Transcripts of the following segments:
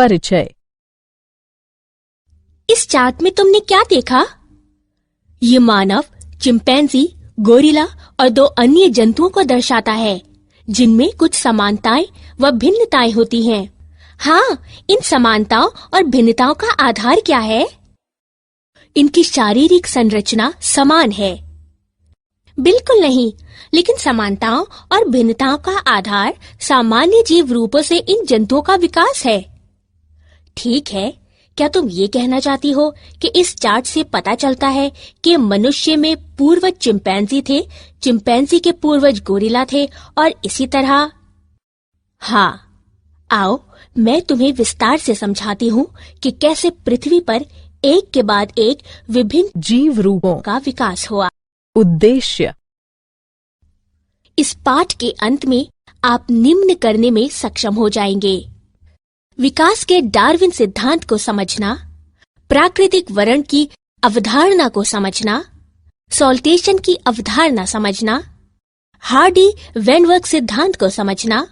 परिचय। इस चार्ट में तुमने क्या देखा? ये मानव, चिंपैंजी, गोरिल्ला और 2 अन्य जंतुओं को दर्शाता है, जिनमें कुछ समानताएं व भिन्नताएं होती हैं। हाँ, इन समानताओं और भिन्नताओं का आधार क्या है? इनकी शारीरिक संरचना समान है? बिल्कुल नहीं, लेकिन समानताओं और भिन्नताओं का आधार सामान्य जीव रूपों से इन जंतुओं का विकास है। ठीक है, क्या तुम ये कहना चाहती हो कि इस चार्ट से पता चलता है कि मनुष्य में पूर्वज चिंपैंजी थे, चिंपैंजी के पूर्वज गोरिल्ला थे और इसी तरह? हाँ, आओ मैं तुम्हें विस्तार से समझाती हूँ कि कैसे पृथ्वी पर एक के बाद एक विभिन्न जीव रूपों का विकास हुआ। उद्देश्य। इस पाठ के अंत में आप निम्न करने में सक्षम हो जाएंगे: विकास के डार्विन सिद्धांत को समझना, प्राकृतिक वर्ण की अवधारणा को समझना, सॉल्टेशन की अवधारणा समझना, हार्डी-वेनवर्ग सिद्धांत को समझना,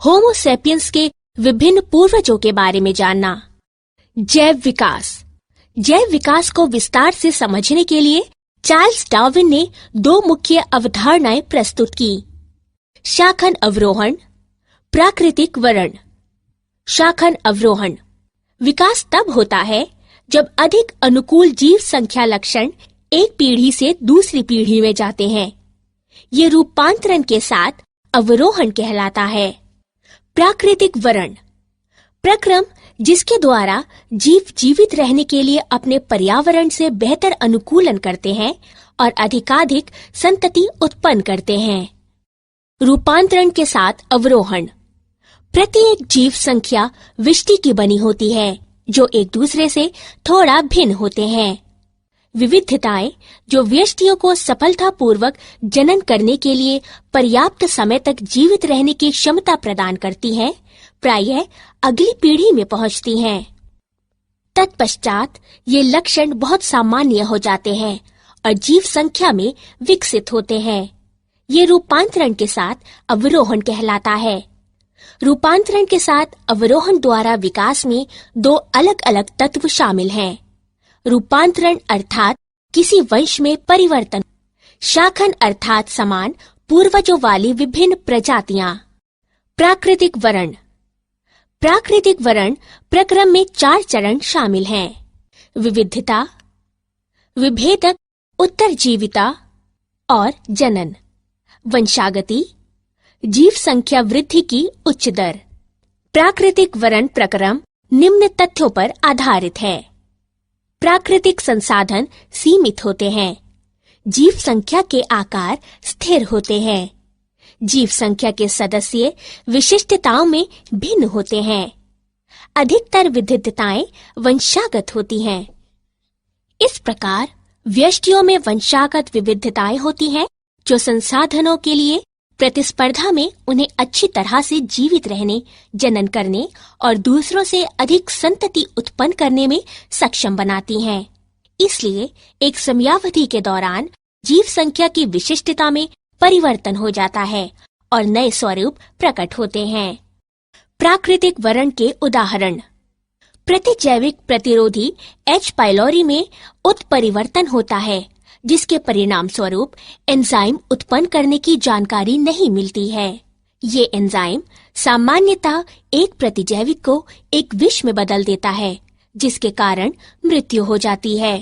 होमो सेपियंस के विभिन्न पूर्वजों के बारे में जानना। जैव विकास। जैव विकास को विस्तार से समझने के लिए चार्ल्स डार्विन ने 2 मुख्य अवधारणाएं प्रस्तुत की: शाखन अवरोहण, प्राकृतिक वर्ण। शाखन अवरोहण विकास तब होता है जब अधिक अनुकूल जीव संख्या लक्षण एक पीढ़ी से दूसरी पीढ़ी में जाते हैं। ये रूपांतरण के साथ अवरोहण कहलाता है। प्राकृतिक वर्ण प्रक्रम जिसके द्वारा जीव जीवित रहने के लिए अपने पर्यावरण से बेहतर अनुकूलन करते हैं और अधिकाधिक संतति उत्पन्न करते हैं। रूपांतरण के साथ अवरोहण प्रत्येक जीव संख्या विष्टि की बनी होती है, जो एक दूसरे से थोड़ा भिन्न होते हैं। विविधताएं जो व्यष्टियों को सफलतापूर्वक जनन करने के लिए पर्याप्त समय तक जीवित रहने की क्षमता प्रदान करती हैं, प्रायः अगली पीढ़ी में पहुंचती हैं। तत्पश्चात ये लक्षण बहुत सामान्य हो जाते हैं और जीव संख्या में विकसित होते हैं। ये रूपांतरण के साथ अवरोहण कहलाता है। रूपांतरण के साथ अवरोहण द्वारा विकास में 2 अलग अलग तत्व शामिल हैं: रूपांतरण अर्थात किसी वंश में परिवर्तन, शाखन अर्थात समान पूर्वजों वाली विभिन्न प्रजातियां। प्राकृतिक वर्ण। प्राकृतिक वर्ण प्रक्रम में 4 चरण शामिल हैं: विविधता, विभेदक, उत्तरजीविता और जनन। वंशागति, जीव संख्या वृद्धि की उच्च दर। प्राकृतिक वर्ण प्रक्रम निम्न तथ्यों पर आधारित है: प्राकृतिक संसाधन सीमित होते हैं, जीव संख्या के आकार स्थिर होते हैं, जीव संख्या के सदस्य विशिष्टताओं में भिन्न होते हैं, अधिकतर विविधताएं वंशागत होती हैं। इस प्रकार व्यष्टियों में वंशागत विविधताएं होती हैं, जो संसाधनों के लिए प्रतिस्पर्धा में उन्हें अच्छी तरह से जीवित रहने, जनन करने और दूसरों से अधिक संतति उत्पन्न करने में सक्षम बनाती हैं। इसलिए एक समयावधि के दौरान जीव संख्या की विशिष्टता में परिवर्तन हो जाता है और नए स्वरूप प्रकट होते हैं। प्राकृतिक वर्ण के उदाहरण: प्रतिजैविक प्रतिरोधी H. पाइलोरी में उत्परिवर्तन होता है, जिसके परिणाम स्वरूप एंजाइम उत्पन्न करने की जानकारी नहीं मिलती है। ये एंजाइम सामान्यतः एक प्रतिजैविक को एक विष में बदल देता है, जिसके कारण मृत्यु हो जाती है।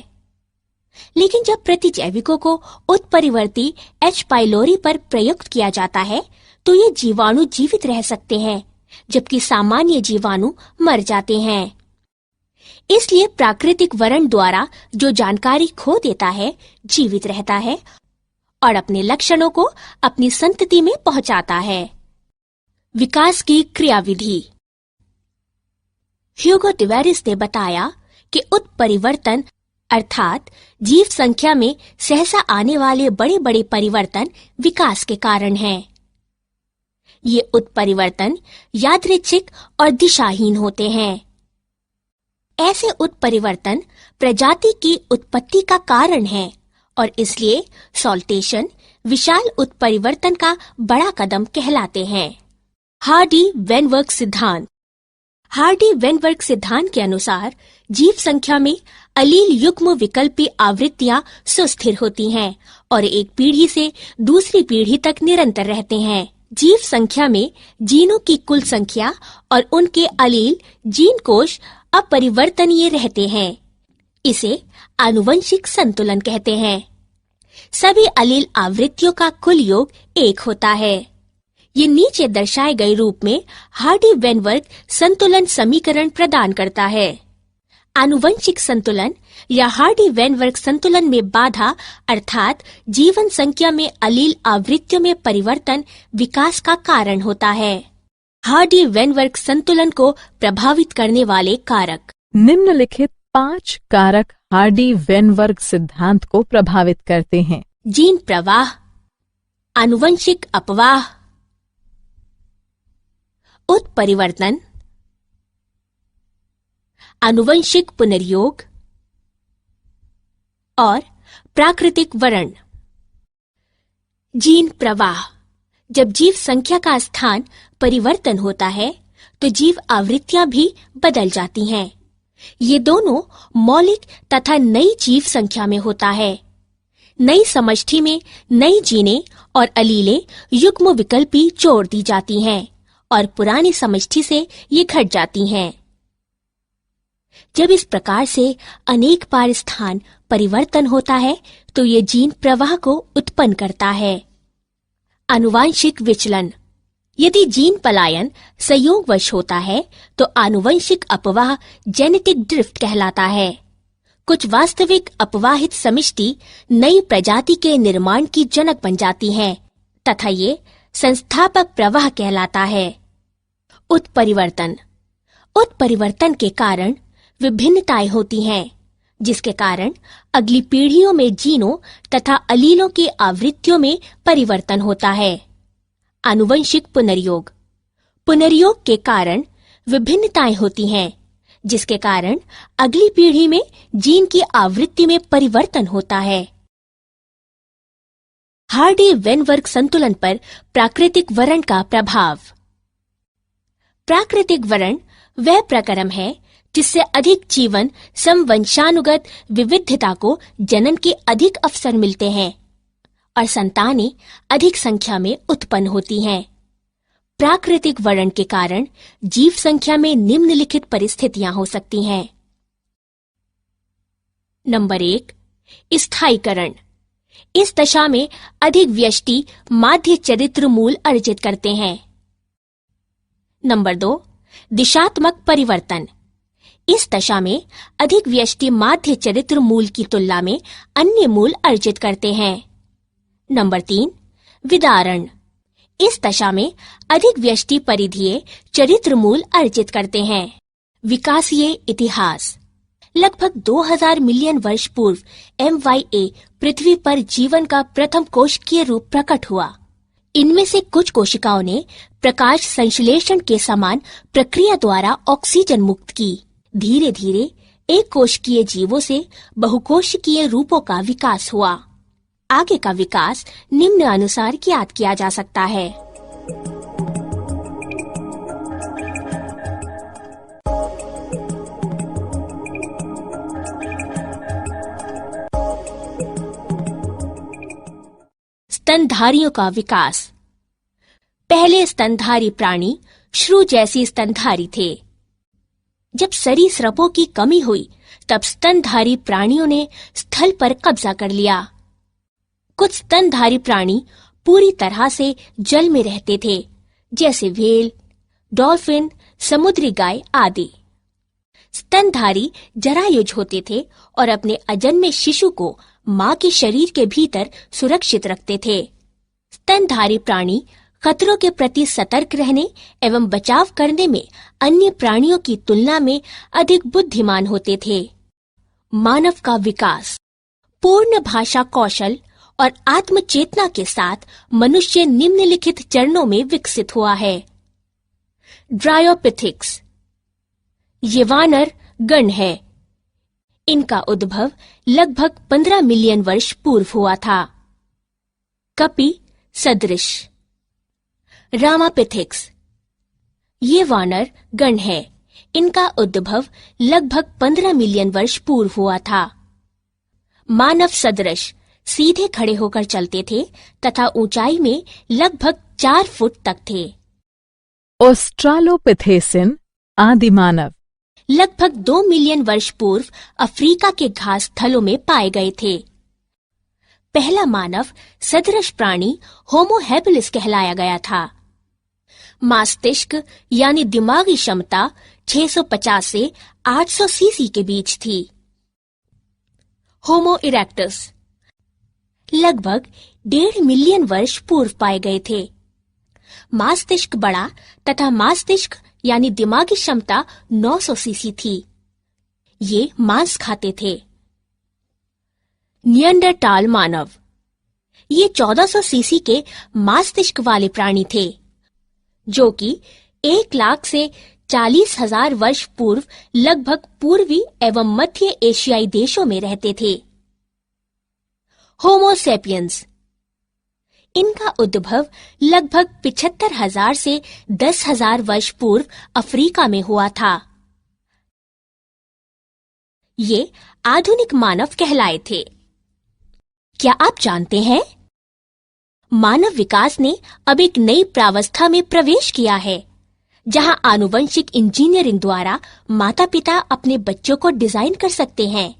लेकिन जब प्रतिजैविकों को उत्परिवर्ती H. पाइलोरी पर प्रयुक्त किया जाता है, तो ये जीवाणु जीवित रह सकते हैं, जबकि सामान्य जीवाणु मर जाते हैं। इसलिए प्राकृतिक वर्ण द्वारा जो जानकारी खो देता है, जीवित रहता है और अपने लक्षणों को अपनी संतति में पहुंचाता है। विकास की क्रियाविधि। ह्यूगो डिवेरिस ने बताया कि उत्परिवर्तन अर्थात जीव संख्या में सहसा आने वाले बड़े बड़े परिवर्तन विकास के कारण हैं। ये उत्परिवर्तन यादृच्छिक और दिशाहीन होते हैं। ऐसे उत्परिवर्तन प्रजाति की उत्पत्ति का कारण है और इसलिए सॉल्टेशन विशाल उत्परिवर्तन का बड़ा कदम कहलाते हैं। हार्डी-वेनवर्ग सिद्धांत। हार्डी-वेनबर्ग सिद्धांत के अनुसार जीव संख्या में अलील युग्म विकल्पी आवृत्तियां सुस्थिर होती हैं और एक पीढ़ी से दूसरी पीढ़ी तक निरंतर रहते हैं। जीव संख्या में जीनों की कुल संख्या और उनके अलील जीन कोश अपरिवर्तनीय रहते हैं। इसे आनुवंशिक संतुलन कहते हैं। सभी अलील आवृत्तियों का कुल योग 1 होता है। ये नीचे दर्शाए गए रूप में हार्डी-वेनबर्ग संतुलन समीकरण प्रदान करता है। आनुवंशिक संतुलन या हार्डी-वेनबर्ग संतुलन में बाधा अर्थात जीवन संख्या में अलील आवृत्तियों में परिवर्तन विकास का कारण होता है। हार्डी-वेनबर्ग संतुलन को प्रभावित करने वाले कारक। निम्नलिखित 5 कारक हार्डी-वेनबर्ग सिद्धांत को प्रभावित करते हैं। जीन प्रवाह, आनुवंशिक अपवाह, उत्परिवर्तन, आनुवंशिक पुनर्योग और प्राकृतिक वर्ण। जीन प्रवाह। जब जीव संख्या का स्थान परिवर्तन होता है तो जीव आवृत्तियां भी बदल जाती हैं। ये दोनों मौलिक तथा नई जीव संख्या में होता है। नई समष्टि में नई जीनें और अलीलें युग्म विकल्पी जोड़ दी जाती हैं और पुरानी समष्टि से ये घट जाती हैं। जब इस प्रकार से अनेक बार स्थान परिवर्तन होता है तो ये जीन प्रवाह को उत्पन्न करता है। आनुवांशिक विचलन। यदि जीन पलायन संयोगवश होता है तो आनुवंशिक अपवाह जेनेटिक ड्रिफ्ट कहलाता है। कुछ वास्तविक अपवाहित समष्टि नई प्रजाति के निर्माण की जनक बन जाती हैं तथा ये संस्थापक प्रवाह कहलाता है। उत्परिवर्तन। उत्परिवर्तन के कारण विभिन्नताएं होती हैं, जिसके कारण अगली पीढ़ियों में जीनों तथा अलीलों की आवृत्तियों में परिवर्तन होता है। आनुवंशिक पुनर्योग। पुनर्योग के कारण विभिन्नताएं होती हैं, जिसके कारण अगली पीढ़ी में जीन की आवृत्ति में परिवर्तन होता है। हार्डी-वेनबर्ग संतुलन पर प्राकृतिक वर्ण का प्रभाव। प्राकृतिक वर्ण वह प्रक्रम है जिससे अधिक जीवन समवंशानुगत विविधता को जनन के अधिक अवसर मिलते हैं और संतानें अधिक संख्या में उत्पन्न होती हैं। प्राकृतिक वर्ण के कारण जीव संख्या में निम्नलिखित परिस्थितियां हो सकती हैं। नंबर 1, स्थायीकरण। इस दशा में अधिक व्यष्टि माध्य चरित्र मूल अर्जित करते हैं। नंबर 2, दिशात्मक परिवर्तन। इस दशा में अधिक व्यष्टि माध्य चरित्र मूल की तुलना में अन्य मूल अर्जित करते हैं। नंबर 3, विदारण। इस दशा में अधिक व्यष्टि परिधीय चरित्र मूल अर्जित करते हैं। विकासीय इतिहास। लगभग 2000 मिलियन वर्ष पूर्व MYA पृथ्वी पर जीवन का प्रथम कोशिकीय रूप प्रकट हुआ। इनमें से कुछ कोशिकाओं ने प्रकाश संश्लेषण के समान प्रक्रिया द्वारा ऑक्सीजन मुक्त की। धीरे धीरे एक कोशिकीय जीवों से बहुकोशिकीय रूपों का विकास हुआ। आगे का विकास निम्न अनुसार ज्ञात किया जा सकता है। स्तनधारियों का विकास। पहले स्तनधारी प्राणी श्रू जैसी स्तनधारी थे। जब सरीसृपों की कमी हुई तब स्तनधारी प्राणियों ने स्थल पर कब्जा कर लिया। कुछ स्तनधारी प्राणी पूरी तरह से जल में रहते थे, जैसे व्हेल, डॉल्फिन, समुद्री गाय आदि। स्तनधारी जरायुज होते थे और अपने अजन्मे शिशु को मां के शरीर के भीतर सुरक्षित रखते थे। स्तनधारी प्राणी खतरों के प्रति सतर्क रहने एवं बचाव करने में अन्य प्राणियों की तुलना में अधिक बुद्धिमान होते थे। मानव का विकास। पूर्ण भाषा कौशल और आत्मचेतना के साथ मनुष्य निम्नलिखित चरणों में विकसित हुआ है। ड्रायोपिथिक्स। ये वानर गण है। इनका उद्भव लगभग 15 मिलियन वर्ष पूर्व हुआ था। कपि सदृश। रामापिथिक्स। ये वानर गण है। इनका उद्भव लगभग 15 मिलियन वर्ष पूर्व हुआ था। मानव सदृश सीधे खड़े होकर चलते थे तथा ऊंचाई में लगभग 4 फुट तक थे। ऑस्ट्रालोपिथेसिन आदि मानव लगभग 2 मिलियन वर्ष पूर्व अफ्रीका के घास स्थलों में पाए गए थे। पहला मानव सदृश प्राणी होमो हैबिलिस कहलाया गया था। मस्तिष्क यानी दिमागी क्षमता 650 से 800 सीसी के बीच थी। होमो इरेक्टस लगभग 1.5 मिलियन वर्ष पूर्व पाए गए थे। मस्तिष्क बड़ा तथा मस्तिष्क यानी दिमागी क्षमता 900 सीसी थी। ये मांस खाते थे। नियंडरटाल मानव ये 1400 सीसी के मस्तिष्क वाले प्राणी थे, जो कि 1 लाख से 40,000 वर्ष पूर्व लगभग पूर्वी एवं मध्य एशियाई देशों में रहते थे। होमो सेपियंस इनका उद्भव लगभग 75,000 से 10,000 वर्ष पूर्व अफ्रीका में हुआ था। ये आधुनिक मानव कहलाए थे। क्या आप जानते हैं, मानव विकास ने अब एक नई प्रावस्था में प्रवेश किया है, जहां आनुवंशिक इंजीनियरिंग द्वारा माता-पिता अपने बच्चों को डिजाइन कर सकते हैं,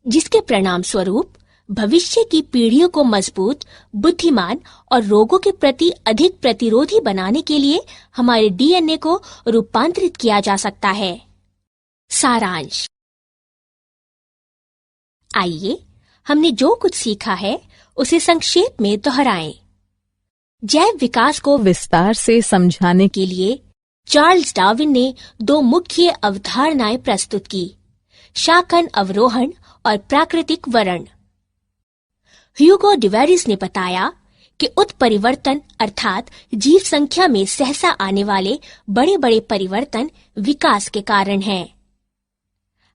जिसके परिणाम स्वरूप भविष्य की पीढ़ियों को मजबूत, बुद्धिमान और रोगों के प्रति अधिक प्रतिरोधी बनाने के लिए हमारे डीएनए को रूपांतरित किया जा सकता है। सारांश। आइए हमने जो कुछ सीखा है उसे संक्षेप में दोहराएं। जैव विकास को विस्तार से समझाने के लिए चार्ल्स डार्विन ने 2 मुख्य अवधारणाएं प्रस्तुत की, शाखन अवरोहण और प्राकृतिक वरण। ह्यूगो डिवेरिस ने बताया कि उत्परिवर्तन अर्थात जीव संख्या में सहसा आने वाले बड़े बड़े परिवर्तन विकास के कारण हैं।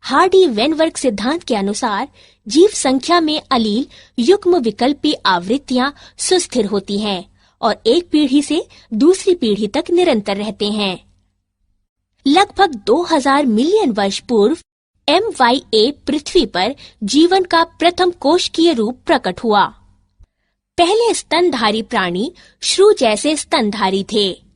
हार्डी वेनवर्ग सिद्धांत के अनुसार जीव संख्या में अलील युग्म विकल्पी आवृत्तियां सुस्थिर होती हैं और एक पीढ़ी से दूसरी पीढ़ी तक निरंतर रहते हैं। लगभग 2000 मिलियन वर्ष पूर्व MYA पृथ्वी पर जीवन का प्रथम कोशिकीय रूप प्रकट हुआ। पहले स्तनधारी प्राणी श्रू जैसे स्तनधारी थे।